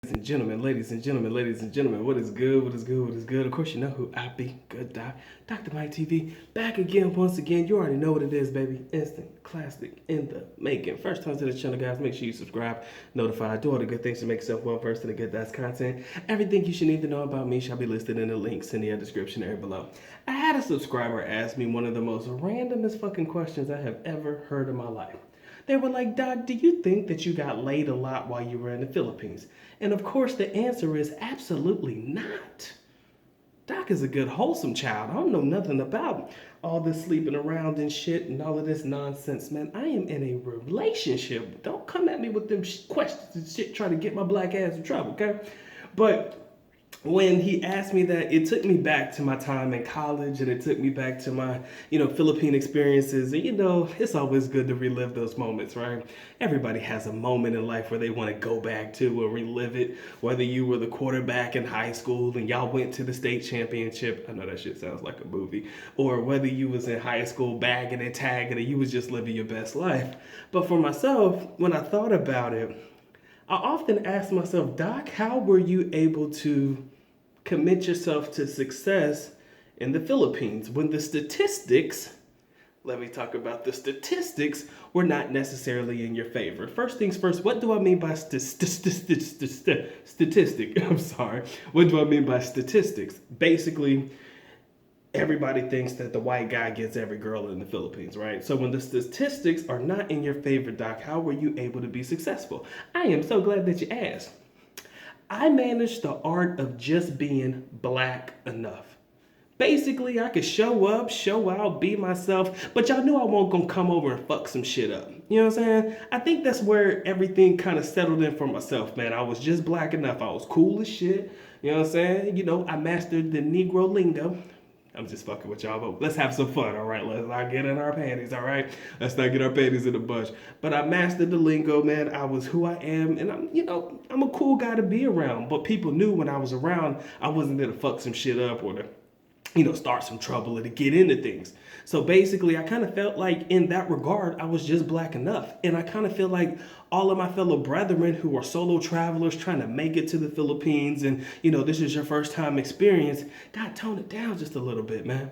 Ladies and gentlemen, ladies and gentlemen, what is good, what is good, what is good? Of course, you know who I be, Good Doc, Dr. Mike TV, back again, once again. You already know what it is, baby. Instant classic in the making. First time to the channel, guys, make sure you subscribe, notify, do all the good things to make yourself well versed in the Good Doc's content. Everything you should need to know about me shall be listed in the links in the description area below. I had a subscriber ask me one of the most randomest fucking questions I have ever heard in my life. They were like, Doc, do you think that you got laid a lot while you were in the Philippines? And of course, the answer is absolutely not. Doc is a good, wholesome child. I don't know nothing about all this sleeping around and shit and all of this nonsense, man. I am in a relationship. Don't come at me with them questions and shit trying to get my black ass in trouble, okay? But when he asked me that, it took me back to my time in college, and it took me back to my, Philippine experiences. And it's always good to relive those moments, right? Everybody has a moment in life where they want to go back to or relive it. Whether you were the quarterback in high school and y'all went to the state championship, I know that shit sounds like a movie, or whether you was in high school bagging and tagging and you was just living your best life. But for myself, when I thought about it, I often ask myself, Doc, how were you able to commit yourself to success in the Philippines when the statistics, let me talk about the statistics, were not necessarily in your favor? First things first, what do I mean by statistic? I'm sorry. What do I mean by statistics? Basically, everybody thinks that the white guy gets every girl in the Philippines, right? So when the statistics are not in your favor, Doc, how were you able to be successful? I am so glad that you asked. I managed the art of just being black enough. Basically, I could show up, show out, be myself, but y'all knew I wasn't gonna come over and fuck some shit up. You know what I'm saying? I think that's where everything kind of settled in for myself, man. I was just black enough. I was cool as shit. You know what I'm saying? I mastered the Negro lingo. I'm just fucking with y'all, but let's have some fun, all right? Let's not get in our panties, all right? Let's not get our panties in a bunch. But I mastered the lingo, man. I was who I am, and I'm a cool guy to be around. But people knew when I was around, I wasn't there to fuck some shit up or to start some trouble or to get into things. So basically, I kind of felt like in that regard, I was just black enough. And I kind of feel like all of my fellow brethren who are solo travelers trying to make it to the Philippines and, this is your first time experience, God, tone it down just a little bit, man.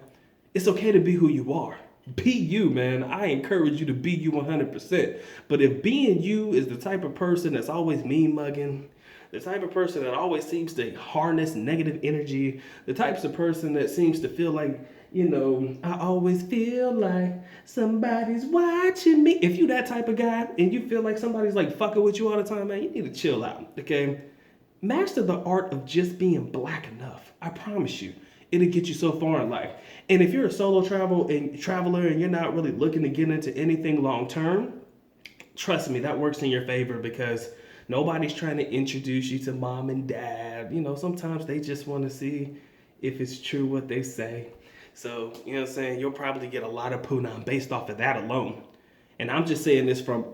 It's okay to be who you are. Be you, man. I encourage you to be you 100%. But if being you is the type of person that's always mean mugging, the type of person that always seems to harness negative energy, the types of person that seems to feel like, I always feel like somebody's watching me. If you that type of guy and you feel like somebody's like fucking with you all the time, man, you need to chill out, okay? Master the art of just being black enough. I promise you, it'll get you so far in life. And if you're a solo traveler and you're not really looking to get into anything long term, trust me, that works in your favor because nobody's trying to introduce you to mom and dad. Sometimes they just want to see if it's true what they say. So, what I'm saying? You'll probably get a lot of punam based off of that alone. And I'm just saying this from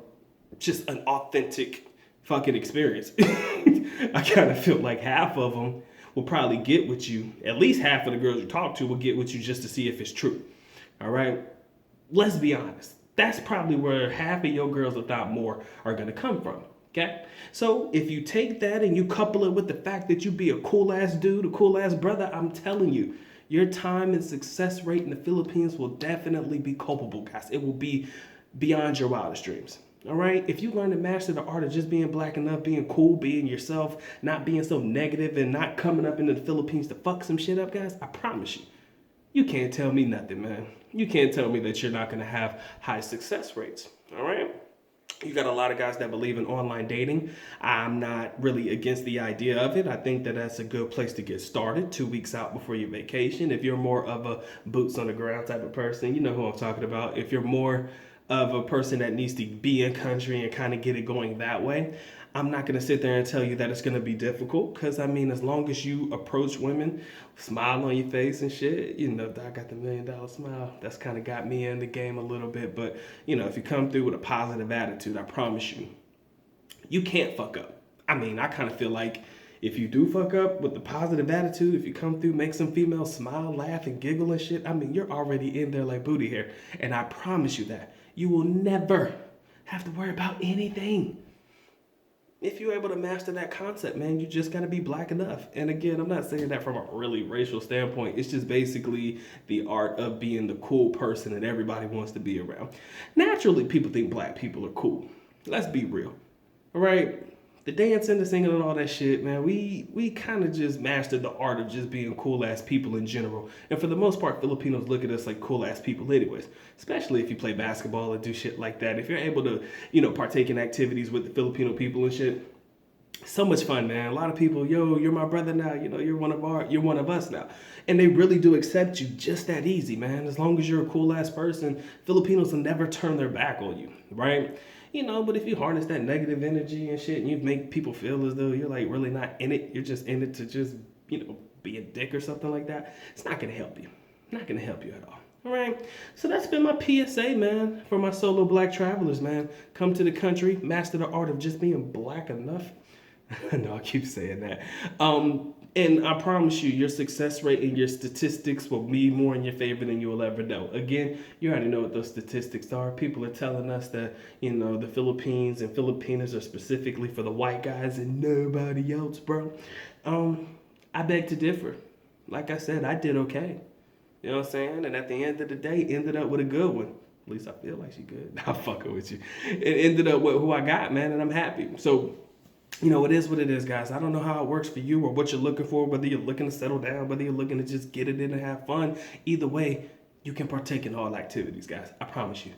just an authentic fucking experience. I kind of feel like half of them will probably get with you. At least half of the girls you talk to will get with you just to see if it's true. All right? Let's be honest. That's probably where half of your girls, if not more, are going to come from. Okay? So if you take that and you couple it with the fact that you be a cool ass dude, a cool ass brother, I'm telling you, your time and success rate in the Philippines will definitely be culpable, guys. It will be beyond your wildest dreams. All right? If you learn to master the art of just being black enough, being cool, being yourself, not being so negative and not coming up into the Philippines to fuck some shit up, guys, I promise you can't tell me nothing, man. You can't tell me that you're not going to have high success rates. All right? You got a lot of guys that believe in online dating. I'm not really against the idea of it. I think that that's a good place to get started 2 weeks out before your vacation. If you're more of a boots on the ground type of person, you know who I'm talking about. If you're more of a person that needs to be in country and kind of get it going that way, I'm not going to sit there and tell you that it's going to be difficult because, as long as you approach women, smile on your face and shit, I got the $1,000,000 smile. That's kind of got me in the game a little bit. But, if you come through with a positive attitude, I promise you can't fuck up. I kind of feel like if you do fuck up with the positive attitude, if you come through, make some females smile, laugh, and giggle and shit, you're already in there like booty hair. And I promise you that. You will never have to worry about anything. if you're able to master that concept, man, you just gotta be black enough. And again, I'm not saying that from a really racial standpoint. It's just basically the art of being the cool person that everybody wants to be around. Naturally, people think black people are cool. Let's be real. All right? The dancing, the singing, and all that shit, man, we kind of just mastered the art of just being cool ass people in general. And for the most part, Filipinos look at us like cool ass people, anyways. Especially if you play basketball or do shit like that. If you're able to, partake in activities with the Filipino people and shit, so much fun, man. A lot of people, yo, you're my brother now. You're one of us now. And they really do accept you just that easy, man. As long as you're a cool ass person, Filipinos will never turn their back on you, right? But if you harness that negative energy and shit, and you make people feel as though you're like really not in it, you're just in it to just, be a dick or something like that, it's not gonna help you. Not gonna help you at all. All right. So that's been my PSA, man, for my solo black travelers, man. Come to the country, master the art of just being black enough. No, I keep saying that. And I promise you, your success rate and your statistics will be more in your favor than you will ever know. Again, you already know what those statistics are. People are telling us that, the Philippines and Filipinas are specifically for the white guys and nobody else, bro. I beg to differ. Like I said, I did okay. You know what I'm saying? And at the end of the day, ended up with a good one. At least I feel like she good. I'm fucking with you. It ended up with who I got, man, and I'm happy. So, it is what it is, guys. I don't know how it works for you or what you're looking for, whether you're looking to settle down, whether you're looking to just get it in and have fun. Either way, you can partake in all activities, guys. I promise you.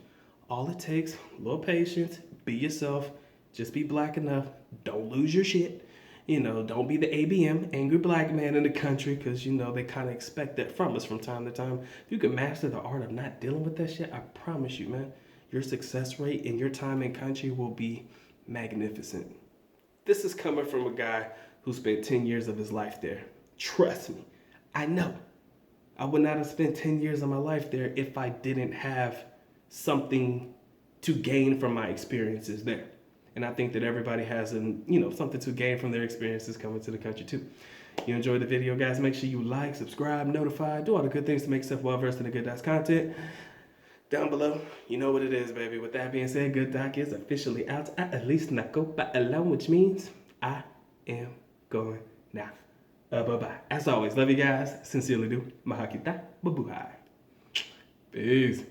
All it takes, a little patience, be yourself, just be black enough, don't lose your shit. Don't be the ABM, angry black man in the country, because, they kind of expect that from us from time to time. If you can master the art of not dealing with that shit, I promise you, man, your success rate in your time in country will be magnificent. This is coming from a guy who spent 10 years of his life there. Trust me, I know. I would not have spent 10 years of my life there if I didn't have something to gain from my experiences there. And I think that everybody has something to gain from their experiences coming to the country too. You enjoyed the video, guys? Make sure you like, subscribe, notify, do all the good things to make yourself well versed in the Good Doc's content. Down below, you know what it is, baby. With that being said, Good Doc is officially out. At least nako pa alam, which means I am going now. Bye-bye. As always, love you guys. Sincerely do. Mahal kita. Mabuhay. Peace.